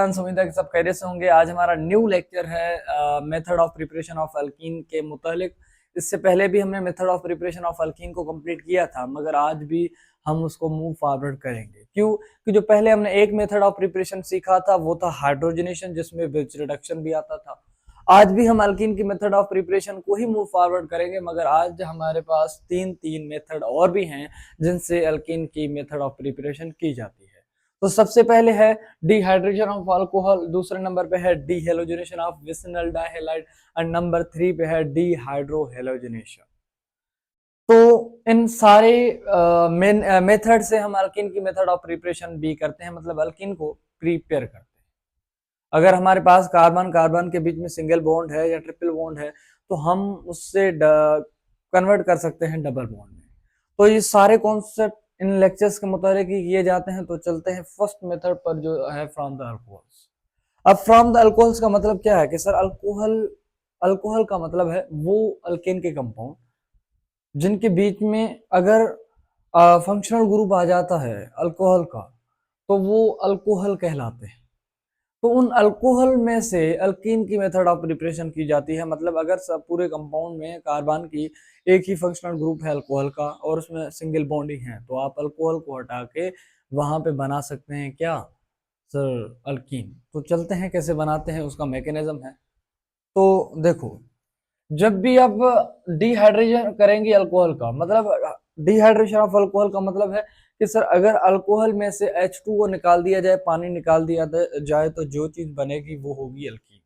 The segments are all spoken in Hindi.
फ्रेंड्स, उम्मीद है कि सब खैरियत से होंगे। आज हमारा न्यू लेक्चर है method of preparation of alkene के मुतालिक। इससे पहले भी हमने method of preparation of alkyne को कंप्लीट किया था, मगर आज भी हम उसको मूव फॉरवर्ड करेंगे। क्यों? कि जो पहले हमने एक मेथड ऑफ प्रिपरेशन सीखा था वो था हाइड्रोजनेशन, जिसमें ब्रिज रिडक्शन भी आता था। आज भी हम अल्कीन की मेथड ऑफ प्रिपरेशन को ही मूव फॉरवर्ड करेंगे, मगर आज हमारे पास तीन तीन मेथड और भी हैं जिनसे अल्कीन की मेथड ऑफ प्रिपरेशन की जाती है। तो सबसे पहले है डिहाइड्रेशन ऑफ अल्कोहल, दूसरे नंबर पे है डीहेलोजिनेशन ऑफ विसिनल डाइहैलाइड और नंबर 3 पे है डीहाइड्रोहेलोजिनेशन। तो इन सारे मेथड से हम अल्कीन की मेथड ऑफ प्रिपरेशन भी करते हैं, मतलब अल्कीन को प्रिपेयर करते हैं। अगर हमारे पास कार्बन कार्बन के बीच में सिंगल बॉन्ड है या ट्रिपल बॉन्ड है तो हम उससे कन्वर्ट कर सकते हैं डबल बॉन्ड में। तो ये सारे कॉन्सेप्ट इन लेक्चर्स के मुताबिक किए जाते हैं। तो चलते हैं फर्स्ट मेथड पर, जो है फ्रॉम द अल्कोहल्स। अब फ्रॉम द अल्कोहल्स का मतलब क्या है कि सर अल्कोहल का मतलब है वो अल्केन के कंपाउंड जिनके बीच में अगर फंक्शनल ग्रुप आ जाता है अल्कोहल का तो वो अल्कोहल कहलाते हैं। तो उन अल्कोहल में से अल्कीन की मेथड ऑफ प्रिपरेशन की जाती है। मतलब अगर सब पूरे कंपाउंड में कार्बन की एक ही फंक्शनल ग्रुप है अल्कोहल का और उसमें सिंगल बॉन्ड ही है, तो आप अल्कोहल को हटा के वहां पे बना सकते हैं क्या सर, अल्कीन। तो चलते हैं कैसे बनाते हैं, उसका मैकेनिज्म है। तो देखो, जब भी आप डिहाइड्रेशन करेंगे अल्कोहल का, मतलब डिहाइड्रेशन ऑफ अल्कोहल का मतलब है कि सर अगर अल्कोहल में से H2O निकाल दिया जाए, पानी निकाल दिया जाए, तो जो चीज बनेगी वो होगी अल्कीन।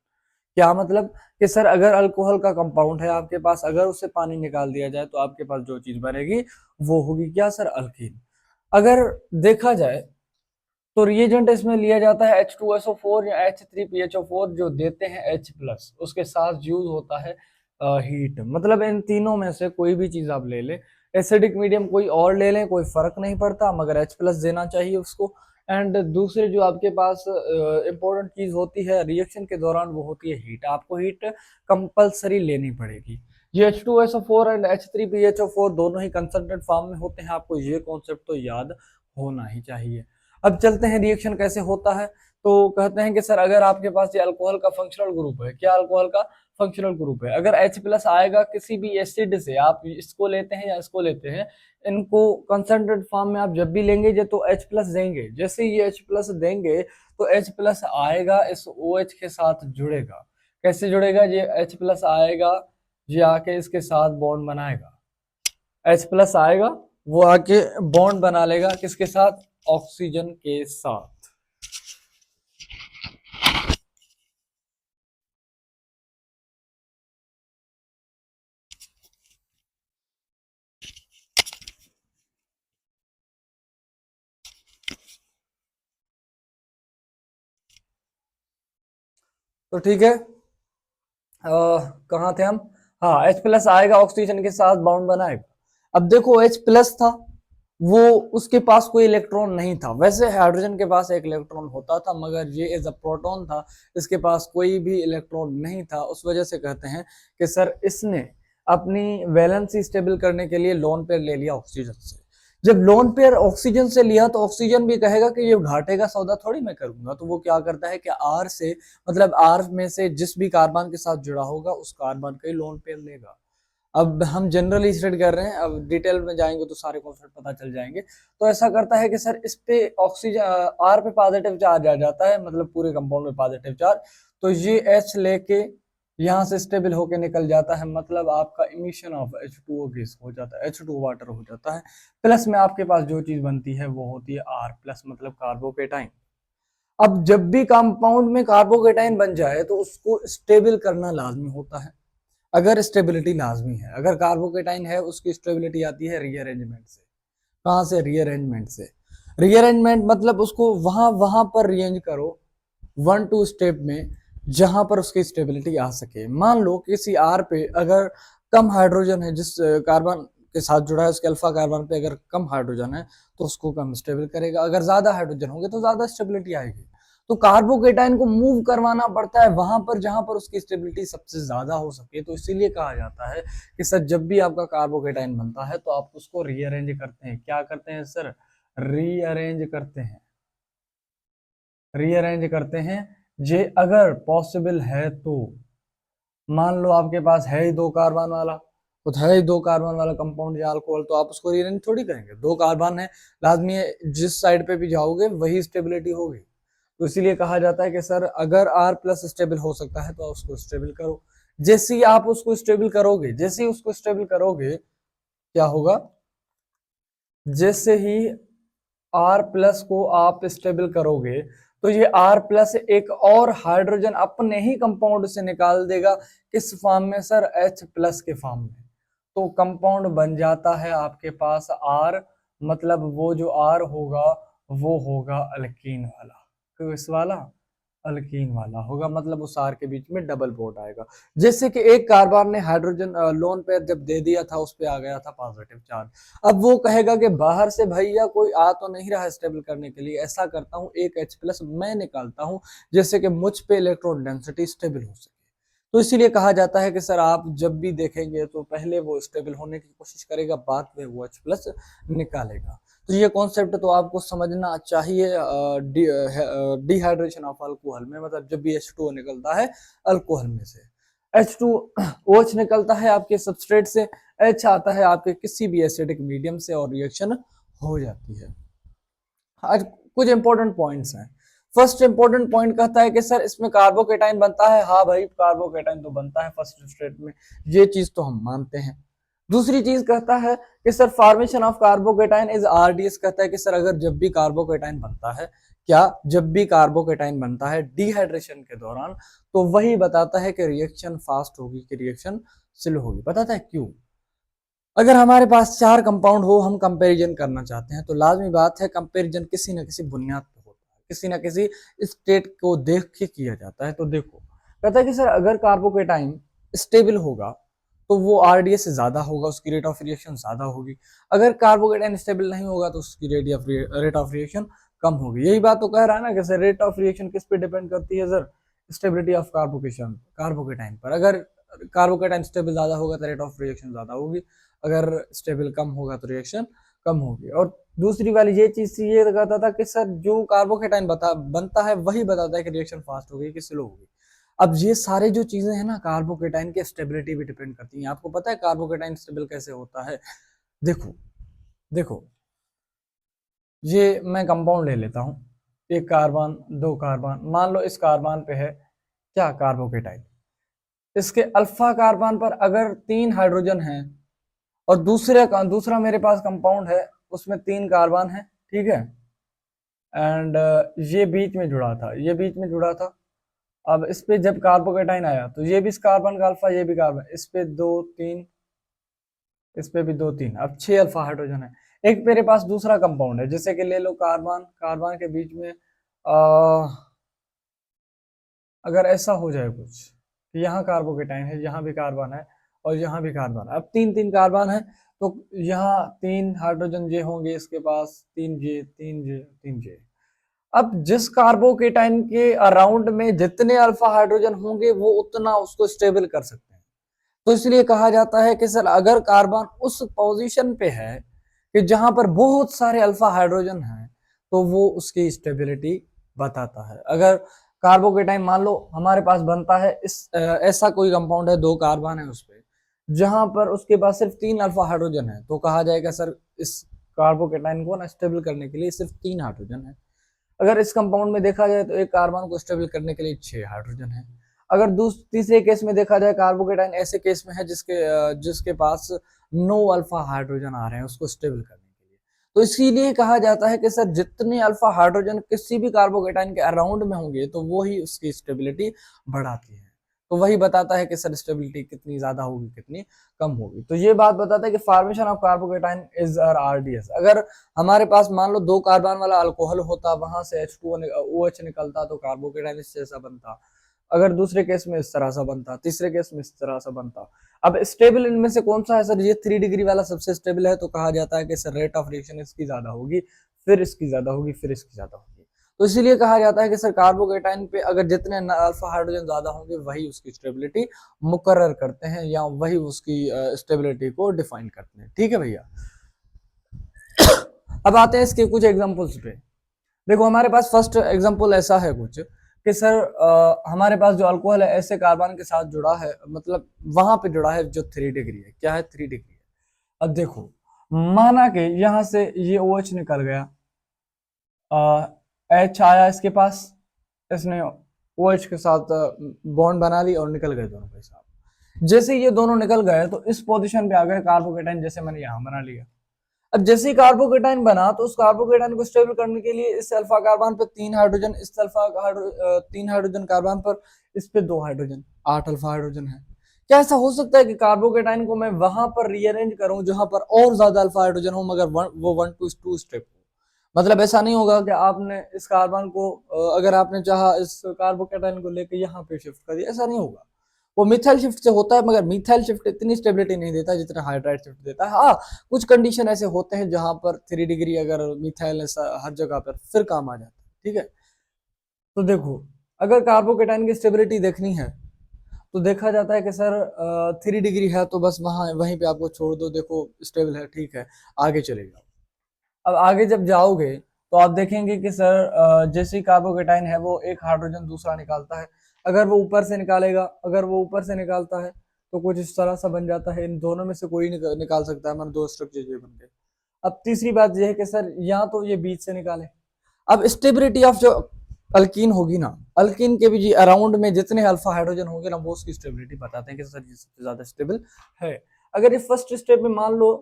क्या मतलब कि सर अगर अल्कोहल का कंपाउंड है आपके पास, अगर उससे पानी निकाल दिया जाए तो आपके पास जो चीज बनेगी वो होगी क्या सर, अल्कीन। अगर देखा जाए तो रिएजेंट इसमें लिया जाता है H2SO4 या H3PHO4 जो देते हैं H प्लस, उसके साथ यूज होता है हीट। मतलब इन तीनों में से कोई भी चीज आप ले लें, एसिडिक मीडियम कोई और ले लें, कोई फर्क नहीं पड़ता, मगर H प्लस देना चाहिए उसको। एंड दूसरे जो आपके पास इंपॉर्टेंट चीज होती है रिएक्शन के दौरान वो होती है हीट। आपको हीट कंपलसरी लेनी पड़ेगी। ये H2SO4 एंड H3PHO4 दोनों ही कंसंट्रेट फॉर्म में होते हैं, आपको ये कॉन्सेप्ट तो याद होना ही चाहिए। अब चलते हैं रिएक्शन कैसे होता है। तो कहते हैं कि सर अगर आपके पास ये अल्कोहल का फंक्शनल ग्रुप है, क्या अल्कोहल का फंक्शनल ग्रुप है, अगर H प्लस आएगा किसी भी एसिड से, आप इसको लेते हैं या इसको लेते हैं, इनको कंसंट्रेट फॉर्म में आप जब भी लेंगे जो तो H प्लस देंगे, जैसे ये H प्लस देंगे तो H प्लस आएगा इस OH के साथ जुड़ेगा। कैसे जुड़ेगा? ये H प्लस आएगा, ये आके इसके साथ बॉन्ड बनाएगा। H प्लस आएगा, वो आके बॉन्ड बना लेगा किसके साथ? ऑक्सीजन के साथ। तो ठीक है, कहाँ थे हम? हाँ, H प्लस आएगा, ऑक्सीजन के साथ बॉन्ड बनाएगा। अब देखो H प्लस था, वो उसके पास कोई इलेक्ट्रॉन नहीं था। वैसे हाइड्रोजन के पास एक इलेक्ट्रॉन होता था, मगर ये एज अ प्रोटॉन था, इसके पास कोई भी इलेक्ट्रॉन नहीं था। उस वजह से कहते हैं कि सर इसने अपनी वैलेंसी स्टेबल करने के लिए लोन पेयर ले लिया ऑक्सीजन से। जब लोन पेयर ऑक्सीजन से लिया तो ऑक्सीजन भी कहेगा कि ये घाटे का सौदा थोड़ी मैं करूंगा, तो वो क्या करता है कि आर से, मतलब आर में से जिस भी कार्बन के साथ जुड़ा होगा उस कार्बन का ही लोन पेयर लेगा। अब हम जनरली स्टडी कर रहे हैं, अब डिटेल में जाएंगे तो सारे कॉन्सेप्ट पता चल जाएंगे। तो ऐसा करता है कि सर इस पे ऑक्सीजन आर पे पॉजिटिव चार्ज आ जाता है, मतलब पूरे कंपाउंड में पॉजिटिव चार्ज, तो ये H लेके यहाँ से स्टेबल होके निकल जाता है। मतलब आपका इमिशन ऑफ H2O गैस हो जाता है, H2O वाटर हो जाता है। प्लस में आपके पास जो चीज बनती है वो होती है R प्लस, मतलब कार्बोकेटाइन। अब जब भी कंपाउंड में कार्बोकेटाइन बन जाए तो उसको स्टेबल करना लाजमी होता है। अगर स्टेबिलिटी लाजमी है, अगर कार्बोकेटाइन है उसकी स्टेबिलिटी आती है रीअरेंजमेंट से। कहाँ से? रीअरेंजमेंट से। रीअरेंजमेंट मतलब उसको वहां वहां पर रीअरेंज करो 1-2 स्टेप में, जहां पर उसकी स्टेबिलिटी आ सके। मान लो किसी आर पे अगर कम हाइड्रोजन है, जिस कार्बन के साथ जुड़ा है उसके अल्फा कार्बन पे अगर कम हाइड्रोजन है तो उसको कम स्टेबल करेगा, अगर ज्यादा हाइड्रोजन होंगे तो ज्यादा स्टेबिलिटी आएगी। तो कार्बोकेटाइन को मूव करवाना पड़ता है वहां पर जहां पर उसकी स्टेबिलिटी सबसे ज्यादा हो सके। तो इसीलिए कहा जाता है कि सर जब भी आपका कार्बोकेटाइन बनता है तो आप उसको रीअरेंज करते हैं। क्या करते हैं सर? रीअरेंज करते हैं। रीअरेंज करते हैं। जे अगर पॉसिबल है तो मान लो आपके पास है ही दो कार्बन वाला, तो है ही दो कार्बन वाला कंपाउंड या अल्कोहल, तो आप उसको रीअरेंज थोड़ी करेंगे, दो कार्बन है, लाजमी है जिस साइड पे भी जाओगे वही स्टेबिलिटी होगी। तो इसीलिए कहा जाता है कि सर अगर R प्लस स्टेबल हो सकता है तो उसको स्टेबल करो। जैसे ही आप उसको स्टेबल करोगे, जैसे ही उसको स्टेबल करोगे क्या होगा, जैसे ही R प्लस को आप स्टेबल करोगे तो ये R प्लस एक और हाइड्रोजन अपने ही कंपाउंड से निकाल देगा, किस फॉर्म में सर, H प्लस के फॉर्म में। तो कंपाउंड बन जाता है आपके पास R, मतलब वो जो R होगा वो होगा अल्कीन वाला, किस वाला, अल्कीन वाला होगा, मतलब उस R के बीच में डबल बॉन्ड आएगा। जैसे कि एक कार्बन ने हाइड्रोजन लोन पेयर जब दे दिया था, उस पे आ गया था पॉजिटिव चार्ज। अब वो कहेगा कि बाहर से भैया कोई आ तो नहीं रहा स्टेबल करने के लिए, ऐसा करता हूँ एक H प्लस मैं निकालता हूँ जिससे कि मुझ पे इलेक्ट्रॉन डेंसिटी स्टेबल हो सके। तो इसीलिए कहा जाता है कि सर आप जब भी देखेंगे तो पहले वो स्टेबल होने की कोशिश करेगा, बाद में वो H प्लस निकालेगा। तो ये कॉन्सेप्ट तो आपको समझना चाहिए डिहाइड्रेशन ऑफ अल्कोहल में, मतलब जब भी H2O निकलता है अल्कोहल में से, H2OH निकलता है आपके सबस्ट्रेट से, H आता है आपके किसी भी एसिडिक मीडियम से और रिएक्शन हो जाती है। आज कुछ इंपॉर्टेंट पॉइंट्स हैं। फर्स्ट इंपॉर्टेंट पॉइंट कहता है कि सर इसमें कार्बोकेटाइन बनता है, हाँ भाई कार्बोकेटाइन तो बनता है फर्स्ट स्टेट में, ये चीज तो हम मानते हैं। दूसरी चीज कहता है कि sir formation of carbocation is RDS, कहता है कि सर अगर जब भी कार्बोकेटाइन बनता है, क्या जब भी कार्बोकेटाइन बनता है डिहाइड्रेशन के दौरान, तो वही बताता है कि रिएक्शन फास्ट होगी कि रिएक्शन स्लो होगी। बताता है क्यों? अगर हमारे पास चार कंपाउंड हो, हम कंपैरिजन करना चाहते हैं, तो लाजमी बात है कंपैरिजन किसी न किसी बुनियाद पर होता है, किसी न किसी स्टेट को देख के किया जाता है। तो देखो कहता है कि सर अगर कार्बोकेटाइन स्टेबल होगा तो वो आरडीएस से ज्यादा होगा, उसकी रेट ऑफ रिएक्शन ज्यादा होगी। अगर कार्बोकेटाइन स्टेबल नहीं होगा तो उसकी रेट ऑफ रिएक्शन कम होगी। यही बात तो कह रहा है ना कि सर रेट ऑफ रिएक्शन किस पे डिपेंड करती है सर, स्टेबिलिटी ऑफ कार्बोकेटाइन पर। अगर कार्बोकेटाइन स्टेबल ज्यादा होगा तो रेट ऑफ रिएक्शन ज्यादा होगी, अगर स्टेबल कम होगा तो रिएक्शन कम होगी। और दूसरी वाली ये चीज ये कहता था कि सर जो कार्बोकेटाइन बनता है वही बताता है कि रिएक्शन फास्ट होगी कि स्लो होगी। अब ये सारे जो चीजें हैं ना कार्बोकेटाइन की स्टेबिलिटी भी डिपेंड करती हैं। आपको पता है कार्बोकेटाइन स्टेबल कैसे होता है? देखो देखो, ये मैं कंपाउंड ले लेता हूँ, एक कार्बन दो कार्बन, मान लो इस कार्बन पे है क्या, कार्बोकेटाइन। इसके अल्फा कार्बन पर अगर तीन हाइड्रोजन हैं और दूसरा मेरे पास कंपाउंड है उसमें तीन कार्बन है, ठीक है, एंड ये बीच में जुड़ा था, ये बीच में जुड़ा था। अब इस पे जब कार्बोकेटाइन आया तो ये भी इस कार्बन का अल्फा, ये भी कार्बन, इस पे दो तीन, इस पे भी दो तीन, अब छह अल्फा हाइड्रोजन है। एक मेरे पास दूसरा कंपाउंड है, जैसे कि ले लो कार्बन, कार्बन के बीच में अगर ऐसा हो जाए कुछ, यहाँ कार्बोकेटाइन है, यहाँ भी कार्बन है और यहाँ भी कार्बन, अब तीन तीन कार्बन है, तो यहाँ तीन हाइड्रोजन जे होंगे, इसके पास तीन जे तीन जे तीन जे। अब जिस कार्बोकेटाइन के अराउंड में जितने अल्फा हाइड्रोजन होंगे वो उतना उसको स्टेबल कर सकते हैं। तो इसलिए कहा जाता है कि सर अगर कार्बन उस पोजीशन पे है कि जहां पर बहुत सारे अल्फा हाइड्रोजन हैं तो वो उसकी स्टेबिलिटी बताता है। अगर कार्बोकेटाइन मान लो हमारे पास बनता है ऐसा कोई कंपाउंड है, दो कार्बन है उस पे, जहां पर उसके पास सिर्फ तीन अल्फा हाइड्रोजन है, तो कहा जाएगा सर इस कार्बोकेटाइन को ना स्टेबल करने के लिए सिर्फ तीन हाइड्रोजन है। अगर इस कंपाउंड में देखा जाए तो एक कार्बन को स्टेबल करने के लिए छह हाइड्रोजन है। अगर तीसरे केस में देखा जाए, कार्बोकेटाइन ऐसे केस में है जिसके पास नो अल्फा हाइड्रोजन आ रहे हैं उसको स्टेबल करने के लिए। तो इसीलिए कहा जाता है कि सर जितने अल्फा हाइड्रोजन किसी भी कार्बोकेटाइन के अराउंड में होंगे तो वो ही उसकी स्टेबिलिटी बढ़ाती है। तो वही बताता है कि सर स्टेबिलिटी कितनी ज्यादा होगी कितनी कम होगी। तो ये बात बताता है कि formation of carbocation is RDS. अगर हमारे पास मान लो दो कार्बन वाला अल्कोहल होता, वहां से H2OH निकलता तो कार्बोकेटाइन इस जैसा बनता। अगर दूसरे केस में इस तरह सा बनता, तीसरे केस में इस तरह सा बनता। अब स्टेबल इनमें से कौन सा है सर? ये 3 डिग्री वाला सबसे स्टेबल है, तो कहा जाता है कि सर रेट ऑफ रिएक्शन इसकी ज्यादा होगी, फिर इसकी ज्यादा होगी, फिर इसकी ज्यादा होगी। तो इसीलिए कहा जाता है कि सर कार्बोकेटाइन पे अगर जितने अल्फा हाइड्रोजन ज्यादा होंगे वही उसकी स्टेबिलिटी मुकर्रर करते हैं या वही उसकी स्टेबिलिटी को डिफाइन करते हैं। ठीक है भैया। अब आते हैं इसके कुछ एग्जांपल्स पे। देखो हमारे पास फर्स्ट एग्जांपल ऐसा है कुछ कि सर हमारे पास जो अल्कोहल है ऐसे कार्बन के साथ जुड़ा है, मतलब वहां पे जुड़ा है जो 3 डिग्री है। क्या है? 3 डिग्री है। अब देखो, माना कि यहाँ से ये OH निकल गया, H आया इसके पास, इसने OH के साथ बॉन्ड बना ली और निकल गए दोनों के साथ। जैसे ये दोनों निकल गए तो इस पोजीशन पे आ गए कार्बोकेटाइन, जैसे मैंने यहाँ बना लिया। अब जैसे ही कार्बोकेटाइन बना तो उस कार्बोकेटाइन को स्टेबल करने के लिए इस अल्फा कार्बन पे 3 हाइड्रोजन, इस 3 हाइड्रोजन कार्बन पर इस पे 2 हाइड्रोजन, 8 अल्फा हाइड्रोजन है। क्या ऐसा हो सकता है कि कार्बोकेटाइन को मैं वहां पर रीअरेंज करूं जहां पर और ज्यादा अल्फा हाइड्रोजन हो, मगर वो 1 to 2 स्टेप हो? मतलब ऐसा नहीं होगा कि आपने इस कार्बन को अगर आपने चाहा इस कार्बोकेटाइन को लेकर यहाँ पे शिफ्ट कर दिया, ऐसा नहीं होगा। वो मिथाइल शिफ्ट से होता है, मगर मिथाइल शिफ्ट इतनी स्टेबिलिटी नहीं देता जितना हाइड्राइड शिफ्ट देता है। हाँ, कुछ कंडीशन ऐसे होते हैं जहां पर 3 डिग्री अगर मिथाइल ऐसा हर जगह पर फिर काम आ जाता है। ठीक है, तो देखो, अगर कार्बोकेटाइन की स्टेबिलिटी देखनी है तो देखा जाता है कि सर 3 डिग्री है तो बस वहां वहीं पे आपको छोड़ दो, देखो स्टेबल है, ठीक है, आगे चले जाओ। अब आगे जब जाओगे तो आप देखेंगे कि सर जैसे कार्बोकेटाइन है वो एक हाइड्रोजन दूसरा निकालता है। अगर वो ऊपर से निकालेगा, अगर वो ऊपर से निकालता है तो कुछ इस तरह सा बन जाता है। इन दोनों में से कोई निकाल सकता है, हमारे दो स्ट्रक्चर ये बन गए। अब तीसरी बात यह है कि सर या तो ये बीच से निकाले। अब स्टेबिलिटी ऑफ जो अल्कीन होगी ना, अल्कीन के भी जी अराउंड में जितने अल्फा हाइड्रोजन होंगे ना, वो उसकी स्टेबिलिटी बताते हैं कि सर ये सबसे ज्यादा स्टेबल है। अगर ये फर्स्ट स्टेप में मान लो,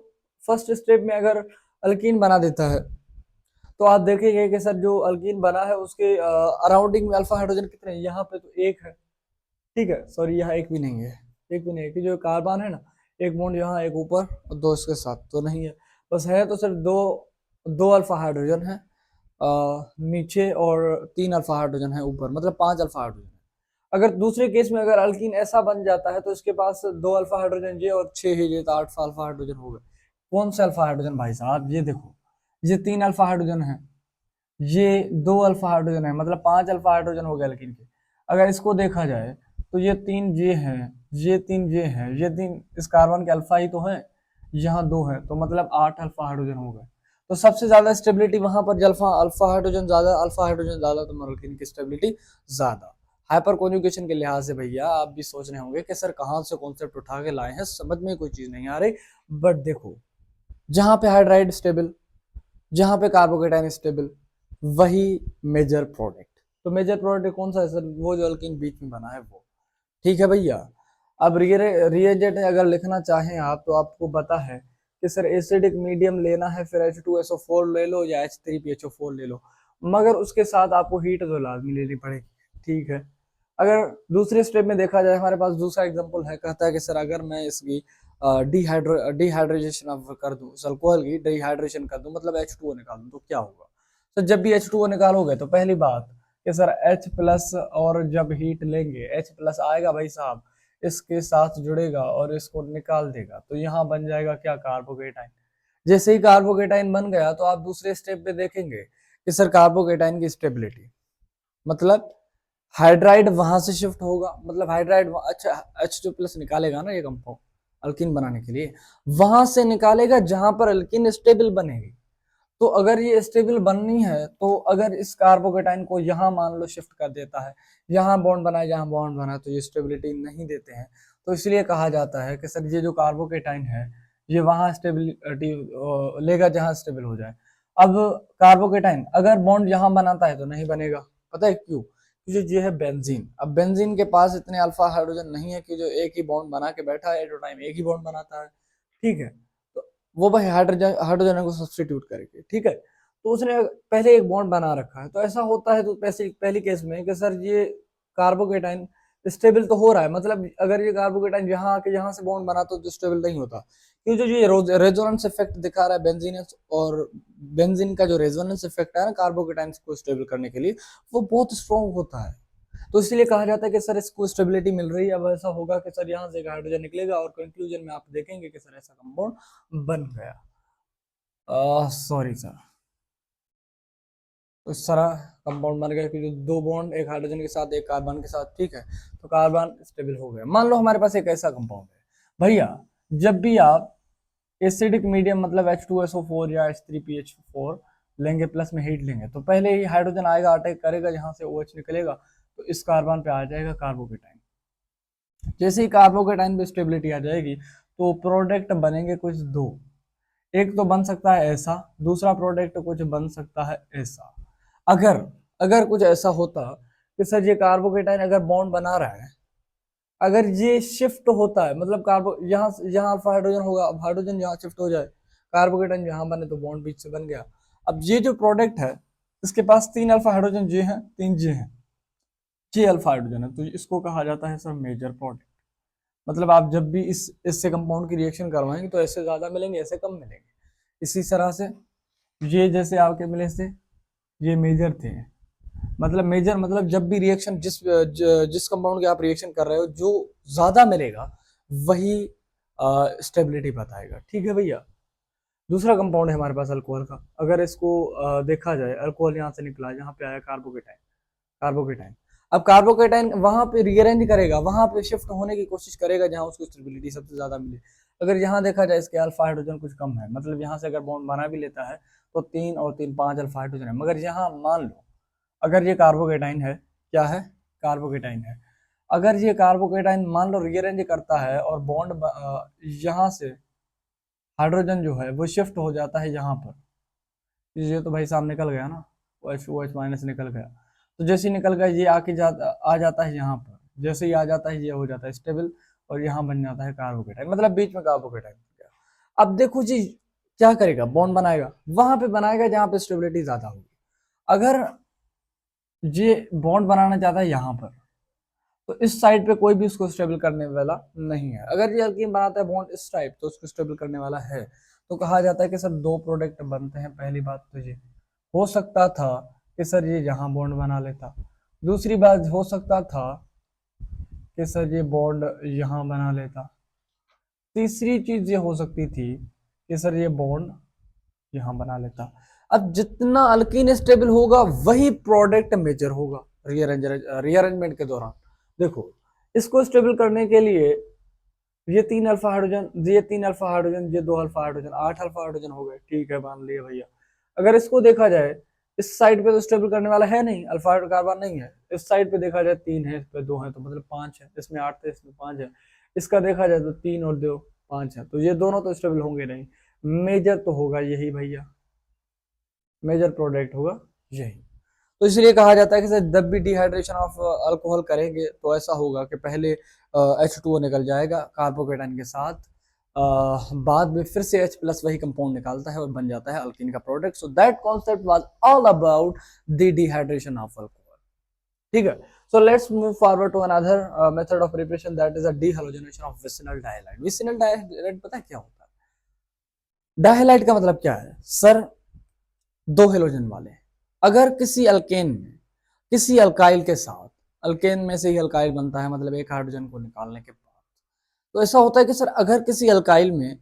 फर्स्ट स्टेप में अगर अल्कीन बना देता है तो आप देखेंगे कि सर जो अल्कीन बना है उसके अराउंडिंग में अल्फा हाइड्रोजन कितने हैं? यहाँ पे तो एक है, ठीक है, सॉरी यहाँ एक भी नहीं है, एक भी नहीं है, कि जो कार्बन है ना, एक बॉन्ड यहाँ, एक ऊपर और दो इसके साथ तो नहीं है। बस है तो सिर्फ दो, दो अल्फा हाइड्रोजन है नीचे और 3 अल्फा हाइड्रोजन है ऊपर, मतलब 5 अल्फा हाइड्रोजन है। अगर दूसरे केस में अगर अल्कीन ऐसा बन जाता है तो इसके पास 2 अल्फा हाइड्रोजन ये और 6 ही ये, तो 8 अल्फा हाइड्रोजन हो गए। कौन सा अल्फा हाइड्रोजन भाई साहब? ये देखो, ये 3 अल्फा हाइड्रोजन है, ये 2 अल्फा हाइड्रोजन है, मतलब 5 अल्फा हाइड्रोजन हो गए अल्कीन के। अगर इसको देखा जाए तो ये 3 ये है, ये 3 ये है, ये 3 इस कार्बन के अल्फा ही तो है, यहाँ 2 है, तो मतलब 8 अल्फा हाइड्रोजन हो गए। तो सबसे ज्यादा स्टेबिलिटी वहां पर अल्फा अल्फा हाइड्रोजन ज्यादा, अल्फा हाइड्रोजन ज्यादा, तो अल्कीन की स्टेबिलिटी ज्यादा। हाइपर कॉन्जुगेशन के लिहाज से भैया आप भी सोच रहे होंगे कि सर कहाँ से कॉन्सेप्ट उठा के लाए हैं, समझ में कोई चीज नहीं आ रही। बट देखो, जहां पे हाइड्राइड स्टेबल, जहां पे कार्बोकेटाइन स्टेबल, वही मेजर प्रोडक्ट। तो मेजर प्रोडक्ट कौन सा है सर? वो जो अल्कीन बीच में बना है वो। ठीक है भैया। अब रिएजेंट अगर लिखना चाहें आप तो आपको पता है कि सर एसिडिक मीडियम लेना है, फिर H2SO4 ले लो या H3PHO4 ले लो, मगर उसके साथ आपको हीट तो लाजमी लेनी पड़ेगी। ठीक है, अगर दूसरे स्टेप में देखा जाए, हमारे पास दूसरा एग्जांपल है, कहता है कि सर अगर मैं इसकी डिहाइड्रेशन कर दूं, अल्कोहल की डिहाइड्रेशन कर दूं, मतलब H2O निकाल दूं, तो क्या होगा? तो जब भी H2O निकालोगे तो पहली बात कि सर H प्लस, और जब हीट लेंगे H प्लस आएगा भाई साहब, इसके साथ जुड़ेगा और इसको निकाल देगा, तो यहाँ बन जाएगा क्या? कार्बोकेटाइन। जैसे ही कार्बोकेटाइन बन गया तो आप दूसरे स्टेप पे देखेंगे कि सर कार्बोकेटाइन की स्टेबिलिटी, मतलब हाइड्राइड वहां से शिफ्ट होगा, मतलब हाइड्राइड अच्छा H2 प्लस निकालेगा ना ये कंपाउंड अल्कीन बनाने के लिए, वहां से निकालेगा जहां पर अल्कीन स्टेबल बनेगी। तो अगर ये स्टेबल बननी है तो अगर इस कार्बोकेटाइन को यहाँ मान लो शिफ्ट कर देता है, यहाँ बॉन्ड बनाए, जहाँ बॉन्ड बना, तो ये स्टेबिलिटी नहीं देते हैं। तो इसलिए कहा जाता है कि सर ये जो कार्बोकेटाइन है ये वहां स्टेबिलिटी लेगा जहां स्टेबल हो जाए। अब कार्बोकेटाइन अगर बॉन्ड यहाँ बनाता है तो नहीं बनेगा, पता है क्यों? क्योंकि ये है बेंजीन। अब बेंजीन के पास इतने अल्फा हाइड्रोजन नहीं है कि जो एक ही बॉन्ड बना के बैठा है, एट टाइम एक ही बॉन्ड बनाता है। ठीक है, तो वो भाई हाइड्रोजन हाइड्रोजन को सब्सटीट्यूट करके, ठीक है, तो उसने पहले एक बॉन्ड बना रखा है। तो ऐसा होता है तो पहली केस में कि सर ये कार्बोकेटाइन स्टेबल तो हो रहा है, मतलब अगर ये कार्बोकेटाइन यहाँ आके यहाँ से बॉन्ड बना तो स्टेबल नहीं होता, क्योंकि जो ये रेजोनेंस इफेक्ट दिखा रहा है बेंजीन, और बेंजीन का जो रेजोनेंस इफेक्ट है ना कार्बोकेटाइन को स्टेबल करने के लिए, वो बहुत स्ट्रॉन्ग होता है। तो इसलिए कहा जाता है कि सर इसको स्टेबिलिटी मिल रही है। अब ऐसा होगा कि सर यहाँ से एक हाइड्रोजन निकलेगा और कंक्लूजन में आप देखेंगे कि सर ऐसा कंपाउंड बन गया। सॉरी सर, तो इस तरह कंपाउंड बन गया कि जो दो बॉन्ड, एक हाइड्रोजन के साथ एक कार्बन के साथ, ठीक है, तो कार्बन स्टेबल हो गया। मान लो हमारे पास एक ऐसा कंपाउंड है भैया, जब भी आप एसिडिक मीडियम मतलब H2SO4 या H3PH4 लेंगे, प्लस में हीट लेंगे, तो पहले ही हाइड्रोजन आएगा, अटैक करेगा, जहां से OH निकलेगा तो इस कार्बन पे आ जाएगा कार्बोकेटाइन। जैसे ही कार्बोकेटाइन पे स्टेबिलिटी आ जाएगी तो प्रोडक्ट बनेंगे कुछ दो, एक तो बन सकता है ऐसा, दूसरा प्रोडक्ट कुछ बन सकता है ऐसा। अगर अगर कुछ ऐसा होता कि सर ये कार्बोकेटाइन अगर बॉन्ड बना रहा है, अगर ये शिफ्ट होता है, मतलब कार्बो यहाँ यहाँ अल्फा हाइड्रोजन होगा, अब हाइड्रोजन यहाँ शिफ्ट हो जाए, कार्बोकेटाइन यहाँ बने तो बॉन्ड बीच से बन गया। अब ये जो प्रोडक्ट है इसके पास 3 अल्फा हाइड्रोजन जे हैं, 3 जे हैं, जे अल्फा हाइड्रोजन है, तो इसको कहा जाता है सर मेजर प्रोडक्ट। मतलब आप जब भी इससे कंपाउंड की रिएक्शन करवाएंगे तो ऐसे ज्यादा मिलेंगे, ऐसे कम मिलेंगे। इसी तरह से ये जैसे आपके मिले थे ये मेजर थे, मतलब मेजर मतलब जब भी रिएक्शन जिस कंपाउंड की आप रिएक्शन कर रहे हो जो ज्यादा मिलेगा वही स्टेबिलिटी बताएगा। ठीक है भैया। दूसरा कंपाउंड है हमारे पास अल्कोहल का। अगर इसको देखा जाए, अल्कोहल यहाँ से निकला, यहाँ पे आया कार्बोकेटाइन, कार्बोकेटाइन। अब कार्बोकेटाइन वहां पे रीअरेंज करेगा, वहां पे शिफ्ट होने की कोशिश करेगा जहां उसको स्टेबिलिटी सबसे ज्यादा मिले। अगर यहाँ देखा जाए इसके अल्फा हाइड्रोजन कुछ कम है, मतलब यहाँ से अगर बॉन्ड बना भी लेता है तो 3 और 3 5 अल्फा हाइड्रोजन है, मगर यहाँ मान लो अगर ये कार्बोकेटाइन है, क्या है, कार्बोकेटाइन है, अगर ये कार्बोकेटाइन मान लो रीअरेंज करता है और बॉन्ड यहाँ से हाइड्रोजन जो है वो शिफ्ट हो जाता है यहाँ पर, ये तो भाई साहब निकल गया ना, OH माइनस निकल गया, तो जैसे ही निकल गया ये आ जाता है यहाँ पर, जैसे ही आ जाता है ये हो जाता है स्टेबल और यहाँ बन जाता है कार्बोकेटाइन, मतलब बीच में कार्बोकेटाइन। अब देखो जी क्या करेगा, बॉन्ड बनाएगा, वहां पे बनाएगा जहां पे स्टेबिलिटी ज्यादा होगी। अगर ये बॉन्ड बनाना चाहता है यहाँ पर तो इस साइड पे कोई भी उसको स्टेबल करने वाला नहीं है। अगर ये अल्कीन बनाता है बॉन्ड इस टाइप तो उसको स्टेबल करने वाला है। तो कहा जाता है कि सर दो प्रोडक्ट बनते हैं। पहली बात तो ये हो सकता था कि सर ये यहाँ बॉन्ड बना लेता, दूसरी बात हो सकता था कि सर ये बॉन्ड यहाँ बना लेता, तीसरी चीज ये हो सकती थी कि सर ये बॉन्ड यहाँ बना लेता। अब जितना अल्कीन स्टेबल होगा वही प्रोडक्ट मेजर होगा रीअरेंजमेंट के दौरान। देखो इसको स्टेबल करने के लिए ये 3 अल्फा हाइड्रोजन, ये 3 अल्फा हाइड्रोजन, ये 2 अल्फा हाइड्रोजन, 8 अल्फा हाइड्रोजन हो गए। ठीक है, मान लिए भैया। अगर इसको देखा जाए इस साइड पे तो स्टेबल करने वाला है नहीं, अल्फा कार्बन नहीं है। इस साइड पे देखा जाए 3 है, इस पे 2 है, तो मतलब 5 है। इसमें 8 थे, इसमें 5 है। इसका देखा जाए तो 3 और 2 5 है, तो ये दोनों तो स्टेबल होंगे नहीं। मेजर तो होगा यही भैया, मेजर प्रोडक्ट होगा यही। तो इसलिए कहा जाता है कि जब भी डिहाइड्रेशन ऑफ अल्कोहल करेंगे तो ऐसा होगा कि पहले H2O निकल जाएगा कार्बोकेटाइन के साथ, बाद में फिर से H प्लस वही कंपाउंड निकालता है और बन जाता है अल्कीन का product. So that concept was all about the dehydration of alcohol. ठीक है, so let's move forward to another method of preparation, that is a dehydrogenation of vicinal डाइहाइड। विसिनल डाइहाइड पता है क्या होता है? डाइहाइड का मतलब क्या है सर? दो हेलोजन वाले। अगर किसी अल्केन में किसी अल्काइल के साथ, अल्केन में से ही अल्काइल बनता है, मतलब एक हाइड्रोजन को निकालने के बाद, तो ऐसा होता है कि सर अगर किसी अल्काइल में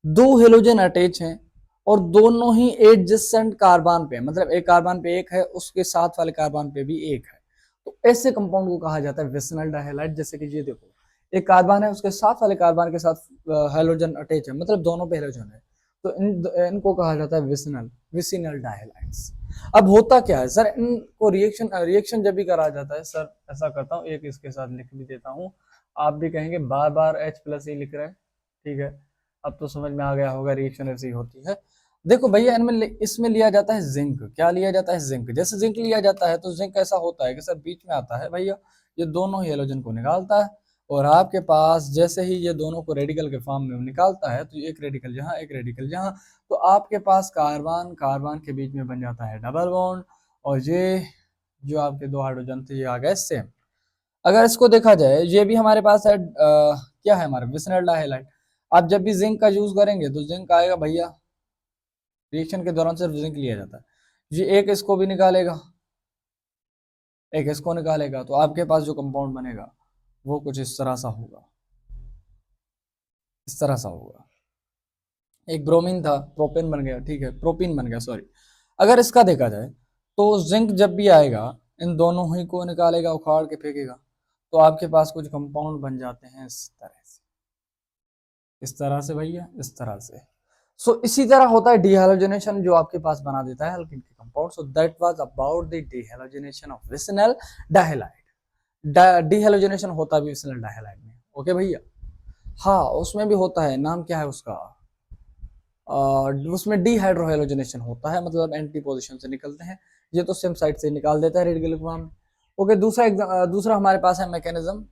दो हेलोजन अटैच हैं और दोनों ही एडजेसेंट कार्बन पे, मतलब एक कार्बन पे एक है, उसके साथ वाले कार्बन पे भी एक है, तो ऐसे कंपाउंड को कहा जाता है विसिनल डाइहाइड। जैसे कि ये देखो, एक कार्बन है, उसके साथ वाले कार्बन के साथ हेलोजन अटैच है, मतलब दोनों पे हेलोजन है, तो इनको कहा जाता है विसिनल डाइहाइड्स। अब होता क्या है सर, इनको रिएक्शन जब भी करा जाता है, सर ऐसा करता हूँ, एक इसके साथ लिख भी देता हूँ, आप भी कहेंगे बार बार H प्लस ही लिख रहे हैं। ठीक है, अब तो समझ में आ गया होगा रिएक्शन ऐसी होती है। देखो भैया, इनमें इसमें लिया जाता है जिंक। क्या लिया जाता है? जिंक। जैसे जिंक लिया जाता है तो जिंक ऐसा होता है कि सर बीच में आता है भैया, ये दोनों ही हेलोजन को निकालता है, और आपके पास जैसे ही ये दोनों को रेडिकल के फॉर्म में निकालता है तो एक रेडिकल यहाँ, एक रेडिकल यहाँ, तो आपके पास कार्बन कार्बन के बीच में बन जाता है डबल बॉन्ड, और ये जो आपके दो हाइड्रोजन थे ये आ गए सेम। अगर इसको देखा जाए, ये भी हमारे पास है क्या है हमारा विसिनल डाइहाइड। आप जब भी जिंक का यूज करेंगे तो जिंक आएगा भैया, रिएक्शन के दौरान सिर्फ जिंक लिया जाता है। ये एक इसको भी निकालेगा, एक इसको निकालेगा, तो आपके पास जो कंपाउंड बनेगा वो कुछ इस तरह सा होगा, इस तरह सा होगा। एक ब्रोमीन था, प्रोपेन बन गया, ठीक है, प्रोपीन बन गया, सॉरी। अगर इसका देखा जाए तो जिंक जब भी आएगा इन दोनों ही को निकालेगा, उखाड़ के फेंकेगा, तो आपके पास कुछ कंपाउंड बन जाते हैं इस तरह से, इस तरह से भैया, इस तरह से। सो इसी तरह होता है डीहाइड्रोजनेशन, जो आपके पास बना देता है अल्कीन के compound. So that was about the dehydrogenation of vicinal dihalide. Dehydrogenation होता भी विसिनल डाइहैलाइड में, ओके भैया। हाँ, उसमें भी होता है, नाम क्या है उसका, उसमें डीहाइड्रोहाइलोजनेशन होता है, मतलब एंटी पोजीशन से निकलते हैं, ये तो सेम साइड से निकाल देता है रेडिकल फॉर्म में। ओके, दूसरा हमारे पास है मैकेनिज्म,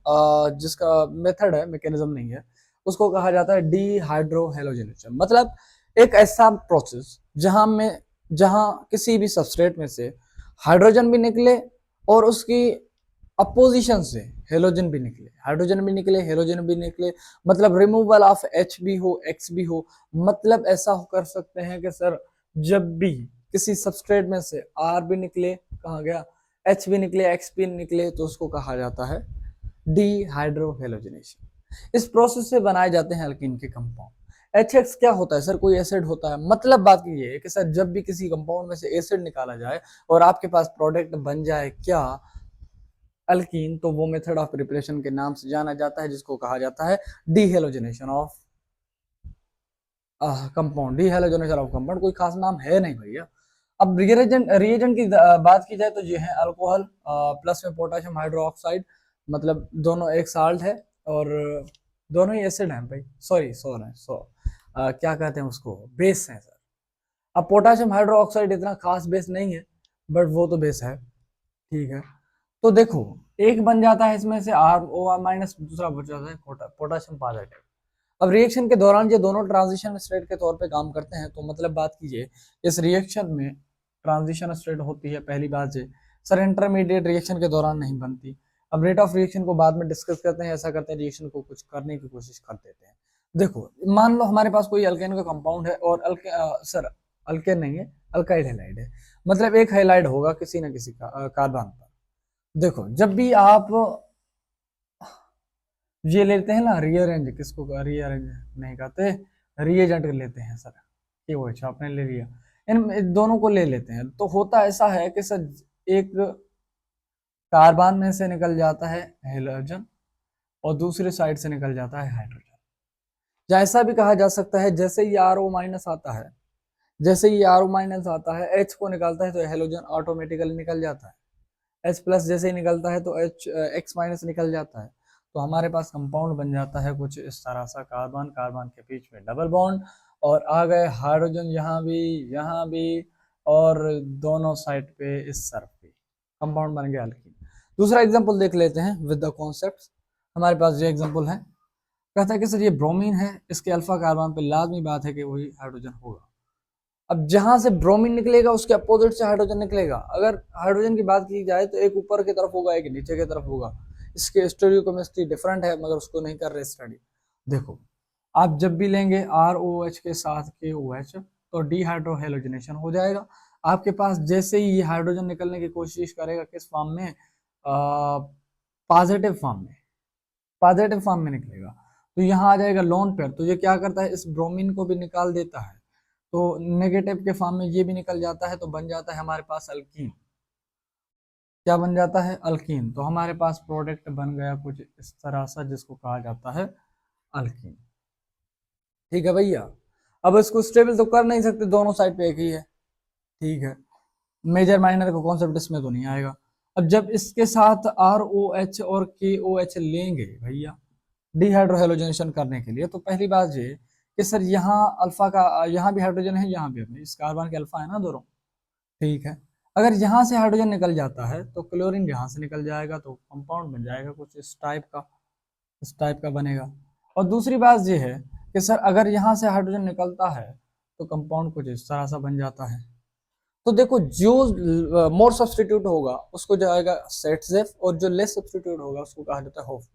जिसका मेथड है, मैकेनिज्म नहीं है, उसको कहा जाता है डीहाइड्रोहाइलोजनेशन। मतलब एक ऐसा प्रोसेस जहां किसी भी सबस्ट्रेट में से हाइड्रोजन भी निकले और उसकी अपोजिशन से हेलोजन भी निकले, हाइड्रोजन भी निकले, हेलोजन भी निकले, मतलब रिमूवल ऑफ H भी हो, X भी हो। मतलब ऐसा कर सकते हैं कि सर जब भी किसी सबस्ट्रेट में से R भी निकले, कहा गया H भी निकले, X भी निकले, तो उसको कहा जाता है डीहाइड्रोहेलोजनेशन। इस प्रोसेस से बनाए जाते हैं अल्कीन के कंपाउंड। HX क्या होता है सर, कोई एसिड होता है। मतलब बात ये है कि सर जब भी किसी कंपाउंड में से एसिड निकाला जाए और आपके पास प्रोडक्ट बन जाए क्या, अल्कीन, तो वो मेथड ऑफ प्रिपरेशन के नाम से जाना जाता है, जिसको कहा जाता है डीहेलोजनेशन ऑफ कंपाउंड। डीहेलोजनेशन ऑफ कंपाउंड कोई खास नाम है नहीं भैया। अब रिएजेंट की बात की जाए तो ये है अल्कोहल प्लस में पोटेशियम हाइड्रोक्साइड, मतलब दोनों एक साल्ट है और दोनों ही एसिड हैं भाई, क्या कहते हैं उसको, बेस है सर। अब पोटेशियम हाइड्रोक्साइड इतना खास बेस नहीं है, बट वो तो बेस है, ठीक है। तो देखो, एक बन जाता है इसमें से ROR-, दूसरा बच जाता है पोटेशियम पॉजिटिव। अब रिएक्शन के दौरान ये दोनों ट्रांजिशन स्टेट के तौर पे काम करते हैं। तो मतलब बात कीजिए, इस रिएक्शन में ट्रांजिशन स्टेट होती है, पहली बात ये सर इंटरमीडिएट रिएक्शन के दौरान नहीं बनती। अब रेट ऑफ रिएक्शन को बाद में डिस्कस करते हैं, ऐसा करते हैं रिएक्शन को कुछ करने की कोशिश कर देते हैं। देखो, मान लो हमारे पास कोई अल्केन का कंपाउंड है और सर अल्केन नहीं है, अल्काइल हैलाइड है, मतलब एक हैलाइड होगा किसी न किसी का कार्बन पर। देखो, जब भी आप ये लेते हैं ना रीअरेंज, किसको रीअरेंज नहीं कहते, रीएजेंट लेते हैं सर, ये वो अच्छा आपने ले लिया, इन दोनों को ले लेते हैं, तो होता ऐसा है कि सर एक कार्बन में से निकल जाता है हेलोजन और दूसरे साइड से निकल जाता है हाइड्रोजन। या ऐसा भी कहा जा सकता है, जैसे ही RO- आता है, जैसे ही RO- आता है, H को निकालता है तो हेलोजन ऑटोमेटिकली निकल जाता है, H प्लस जैसे ही निकलता है तो X- निकल जाता है। तो हमारे पास कंपाउंड बन जाता है कुछ इस तरह सा, कार्बन कार्बन के बीच में डबल बॉन्ड और आ गए हाइड्रोजन यहाँ भी और दोनों साइड पे इस तरफ भी, कंपाउंड बन गया अल्कीन। दूसरा एग्जांपल देख लेते हैं विद द कॉन्सेप्ट। हमारे पास ये एग्जांपल है, कहता है कि सर ये ब्रोमीन है, इसके अल्फा कार्बन पे लाजमी बात है कि वही हाइड्रोजन होगा। अब जहां से ब्रोमीन निकलेगा उसके अपोजिट से हाइड्रोजन निकलेगा। अगर हाइड्रोजन की बात की जाए तो एक ऊपर की तरफ होगा, एक नीचे की तरफ होगा। इसके स्टोरियोकेमिस्ट्री डिफरेंट है, मगर उसको नहीं कर रहे स्टडी। देखो, आप जब भी लेंगे ROH के साथ KOH तो डीहाइड्रोहेलोजनेशन हो जाएगा। आपके पास जैसे ही ये हाइड्रोजन निकलने की कोशिश करेगा, किस फॉर्म में, पॉजिटिव फॉर्म में, पॉजिटिव फॉर्म में निकलेगा, तो यहाँ आ जाएगा लोन पेयर। तो ये क्या करता है, इस ब्रोमीन को भी निकाल देता है, तो नेगेटिव के फॉर्म में ये भी निकल जाता है, तो बन जाता है हमारे पास अल्कीन। क्या बन जाता है, अल्कीन। तो हमारे पास प्रोडक्ट बन गया कुछ इस तरह सा, जिसको कहा जाता है अल्कीन। ठीक है भैया। अब इसको स्टेबल तो कर नहीं सकते, दोनों साइड पे एक ही है, ठीक है। मेजर माइनर का कॉन्सेप्ट इसमें तो नहीं आएगा। अब जब इसके साथ ROH और KOH लेंगे भैया डिहाइड्रोहेलोजनेशन करने के लिए, तो पहली बात ये कि सर यहाँ अल्फा का, यहाँ भी हाइड्रोजन है, यहाँ भी है, इस कार्बन के अल्फा है ना दोनों, ठीक है। अगर यहाँ से हाइड्रोजन निकल जाता है तो क्लोरीन यहाँ से निकल जाएगा, तो कंपाउंड बन जाएगा कुछ इस टाइप का बनेगा। और दूसरी बात ये है कि सर अगर यहाँ से हाइड्रोजन निकलता है तो कंपाउंड कुछ इस तरह सा बन जाता है। तो देखो, जो मोर सब्सटीट्यूट होगा उसको जाएगा सेटजेफ, और जो लेस सब्सटीट्यूट होगा उसको कहा जाता है Hofmann.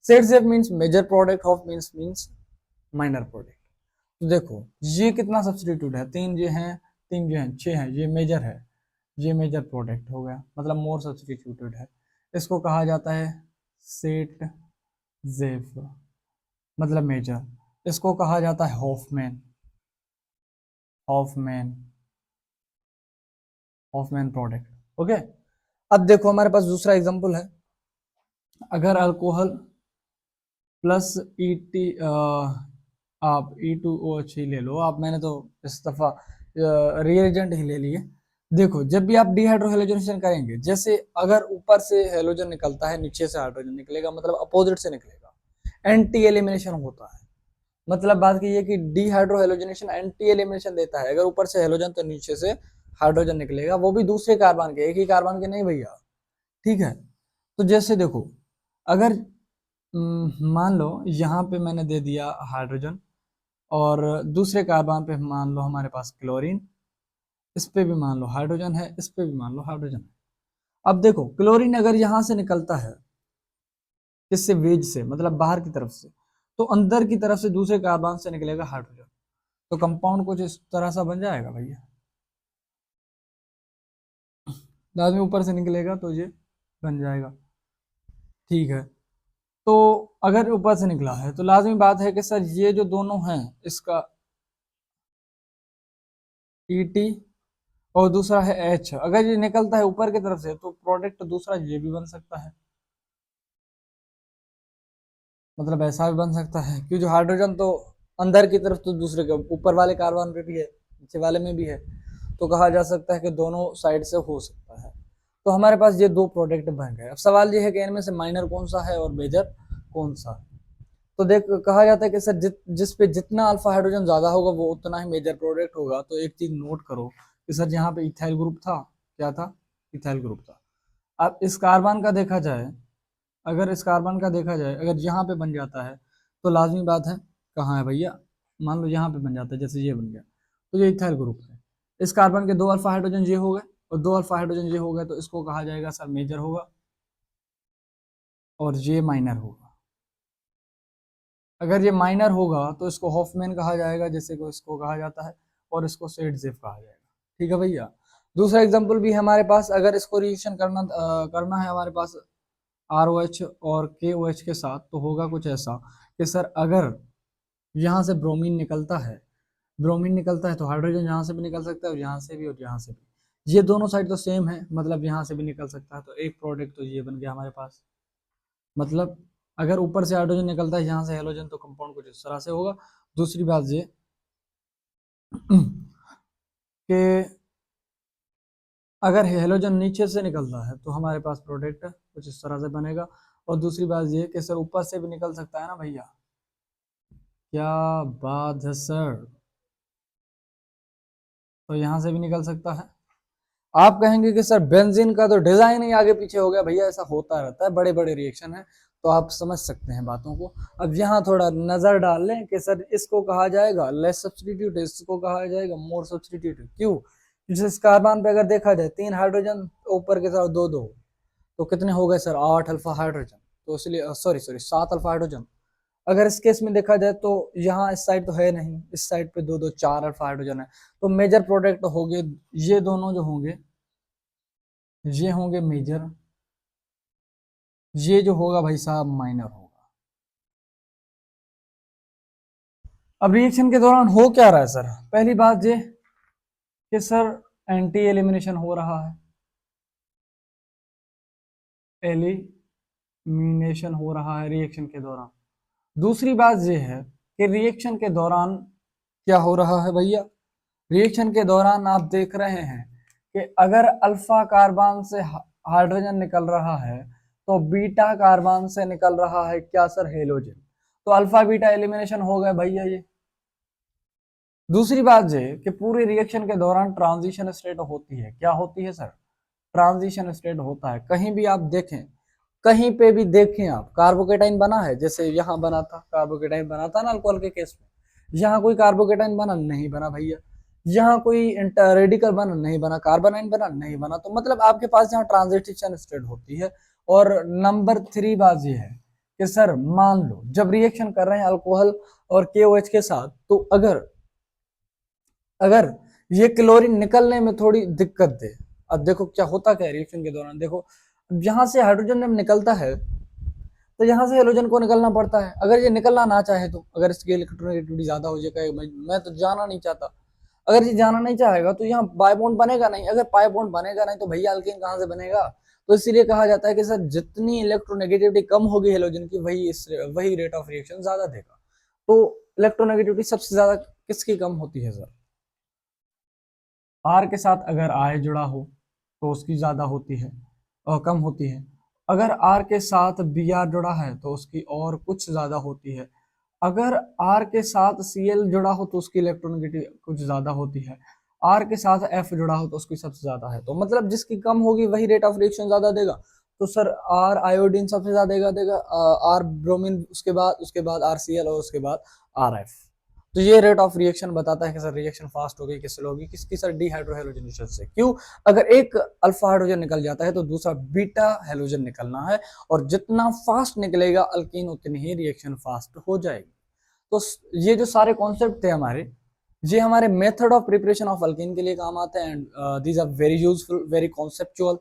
Saytzeff means major product, Hofmann means minor product. तो देखो, ये कितना सब्सटीट्यूट है, तीन ये हैं, छह हैं, ये मेजर है, ये मेजर प्रोडक्ट हो गया, मतलब मोर सब्सटीट्यूटेड है। इसको कहा जाता है सेट जेफ, मतलब मेजर। इसको कहा जाता है Hofmann, Hofmann Hofmann product, okay. अब देखो, हमारे पास दूसरा एग्जांपल है, अगर अल्कोहल प्लस आप E2OH ही ले लो आप, मैंने तो इस दफा रिएजेंट ही ले लिए। देखो जब भी आप डिहाइड्रोहेलोजनेशन करेंगे, जैसे अगर ऊपर से हेलोजन निकलता है नीचे से हाइड्रोजन निकलेगा, मतलब अपोजिट से निकलेगा, एंटी एलिमिनेशन होता है। मतलब बात की ये कि डिहाइड्रोहेलोजनेशन एंटी एलिमिनेशन देता है, अगर ऊपर से हेलोजन तो नीचे से हाइड्रोजन निकलेगा, वो भी दूसरे कार्बन के, एक ही कार्बन के नहीं भैया, ठीक है। तो जैसे देखो अगर मान लो यहाँ पे मैंने दे दिया हाइड्रोजन, और दूसरे कार्बन पे मान लो हमारे पास क्लोरीन, इस पे भी मान लो हाइड्रोजन है, इस पे भी मान लो हाइड्रोजन है। अब देखो क्लोरीन अगर यहाँ से निकलता है, किससे, वेज से, मतलब बाहर की तरफ से, तो अंदर की तरफ से दूसरे कार्बन से निकलेगा हाइड्रोजन, तो कंपाउंड कुछ इस तरह सा बन जाएगा भैया। लाजमी ऊपर से निकलेगा तो ये बन जाएगा, ठीक है। तो अगर ऊपर से निकला है तो लाजमी बात है कि सर ये जो दोनों हैं, इसका ET और दूसरा है H, अगर ये निकलता है ऊपर की तरफ से तो प्रोडक्ट दूसरा ये भी बन सकता है, मतलब ऐसा भी बन सकता है, क्योंकि जो हाइड्रोजन तो अंदर की तरफ, तो दूसरे के ऊपर वाले कार्बन पे भी है, नीचे वाले में भी है, तो कहा जा सकता है कि दोनों साइड से हो सकता है। तो हमारे पास ये दो प्रोडक्ट बन गए। अब सवाल ये है कि इनमें से माइनर कौन सा है और मेजर कौन सा है। तो देख कहा जाता है कि सर जिस पे जितना अल्फा हाइड्रोजन ज्यादा होगा वो उतना ही मेजर प्रोडक्ट होगा। तो एक चीज नोट करो कि सर यहाँ पे इथाइल ग्रुप था, क्या था, इथाइल ग्रुप था। अब इस कार्बन का देखा जाए, अगर इस कार्बन का देखा जाए, अगर यहाँ पे बन जाता है तो लाजमी बात है, कहाँ है भैया, मान लो यहाँ पे बन जाता है, जैसे ये बन गया, तो ये इथाइल ग्रुप है। इस कार्बन के 2 अल्फा हाइड्रोजन ये हो गए और 2 अल्फा हाइड्रोजन ये हो गए, तो इसको कहा जाएगा सर मेजर होगा, और ये माइनर होगा। अगर ये माइनर होगा तो इसको हॉफमैन कहा जाएगा, जैसे को इसको कहा जाता है, और इसको सेडजेफ कहा जाएगा, ठीक है भैया। दूसरा एग्जांपल भी है हमारे पास, अगर इसको रिएक्शन करना है हमारे पास ROH और KOH के साथ, तो होगा कुछ ऐसा कि सर अगर यहाँ से ब्रोमीन निकलता है, ब्रोमीन निकलता है तो हाइड्रोजन यहाँ से भी निकल सकता है, और यहाँ से भी और यहाँ से भी, ये दोनों साइड तो सेम है, मतलब यहाँ से भी निकल सकता है, तो एक प्रोडक्ट तो ये बन गया हमारे पास। मतलब अगर ऊपर से हाइड्रोजन निकलता है, यहाँ से हेलोजन, तो कंपाउंड कुछ इस तरह से होगा। दूसरी बात ये कि अगर हेलोजन नीचे से निकलता है तो हमारे पास प्रोडक्ट कुछ इस तरह से बनेगा। और दूसरी बात ये कि सर ऊपर से भी निकल सकता है ना भैया, क्या बात है सर, तो यहाँ से भी निकल सकता है। आप कहेंगे कि सर बेंजीन का तो डिजाइन ही आगे पीछे हो गया, भैया ऐसा होता रहता है, बड़े बड़े रिएक्शन है, तो आप समझ सकते हैं बातों को। अब यहाँ थोड़ा नजर डाल लें कि सर इसको कहा जाएगा लेस सब्स्टिट्यूट, इसको कहा जाएगा मोर सब्स्टिट्यूट। क्यों? जिस कार्बन पे अगर देखा जाए 3 हाइड्रोजन, ऊपर के तरफ 2 2, तो कितने हो गए सर, 8 अल्फा हाइड्रोजन, तो इसलिए सॉरी सॉरी 7 अल्फा हाइड्रोजन। अगर इस केस में देखा जाए तो यहाँ इस साइड तो है नहीं, इस साइड पे 2 2 4 अल्फा हाइड्रोजन है, तो मेजर प्रोडक्ट होंगे ये दोनों जो होंगे, ये होंगे मेजर, ये जो होगा भाई साहब माइनर होगा। अब रिएक्शन के दौरान हो क्या रहा है सर, पहली बात ये कि सर एंटी एलिमिनेशन हो रहा है, एलिमिनेशन हो रहा है रिएक्शन के दौरान। दूसरी बात ये है कि रिएक्शन के दौरान क्या हो रहा है भैया, रिएक्शन के दौरान आप देख रहे हैं कि अगर अल्फा कार्बन से हाइड्रोजन निकल रहा है तो बीटा कार्बन से निकल रहा है क्या सर, हेलोजन, तो अल्फा बीटा एलिमिनेशन हो गए भैया ये। दूसरी बात ये कि पूरे रिएक्शन के दौरान ट्रांजिशन स्टेट होती है, क्या होती है सर, ट्रांजिशन स्टेट होता है। कहीं भी आप देखें, कहीं पे भी देखें आप, कार्बोकेटाइन बना है, जैसे यहाँ बना था, कार्बोकेटाइन बना था ना अल्कोहल के केस में, यहाँ कोई कार्बोकेटाइन बना नहीं बना भैया, यहाँ कोई रेडिकल बना नहीं बना, कार्बोनाइन बना नहीं बना, तो मतलब आपके पास यहाँ ट्रांजिशन स्टेट होती है। और नंबर 3 बात ये है कि सर मान लो जब रिएक्शन कर रहे हैं अल्कोहल और KOH के साथ, तो अगर अगर ये क्लोरीन निकलने में थोड़ी दिक्कत दे, अब देखो क्या होता क्या रिएक्शन के दौरान, देखो यहाँ से हाइड्रोजन जब निकलता है तो यहाँ से हेलोजन को निकलना पड़ता है। अगर ये निकलना ना चाहे तो, अगर इसकी इलेक्ट्रोनेगेटिविटी ज्यादा हो जाए, मैं तो जाना नहीं चाहता, अगर ये जाना नहीं चाहेगा तो यहाँ पाई बॉन्ड बनेगा नहीं, अगर पाई बॉन्ड बनेगा नहीं तो भैया अल्केन कहाँ से बनेगा। तो इसीलिए कहा जाता है कि सर जितनी इलेक्ट्रोनेगेटिविटी कम होगी हेलोजन की, वही रेट ऑफ रिएक्शन ज्यादा देगा। तो इलेक्ट्रोनेगेटिविटी सबसे ज्यादा किसकी कम होती है सर? आर के साथ अगर आई जुड़ा हो तो उसकी ज्यादा होती है और कम होती है। अगर आर के साथ बी आर जुड़ा है तो उसकी और कुछ ज्यादा होती है। अगर आर के साथ सी एल जुड़ा हो तो उसकी इलेक्ट्रोनेगेटिव कुछ ज्यादा होती है। आर के साथ एफ जुड़ा हो तो उसकी सबसे ज्यादा है। तो मतलब जिसकी कम होगी वही रेट ऑफ रिएक्शन ज्यादा देगा। तो सर आर आयोडीन सबसे ज्यादा देगा आर ब्रोमीन, उसके बाद आर सी एल और उसके बाद आर एफ। तो ये रेट ऑफ रिएक्शन बताता है कि सर रिएक्शन फास्ट होगी किससे होगी, किसकी सर डी हाइड्रोहेलोजनेशन से। क्यों? अगर एक अल्फा हाइड्रोजन निकल जाता है तो दूसरा बीटा हेलोजन निकलना है, और जितना फास्ट निकलेगा अल्कीन उतनी ही रिएक्शन फास्ट हो जाएगी। तो ये जो सारे कॉन्सेप्ट थे हमारे, ये हमारे method of preparation of alkene के लिए काम आते हैं, and these are very useful, very conceptual.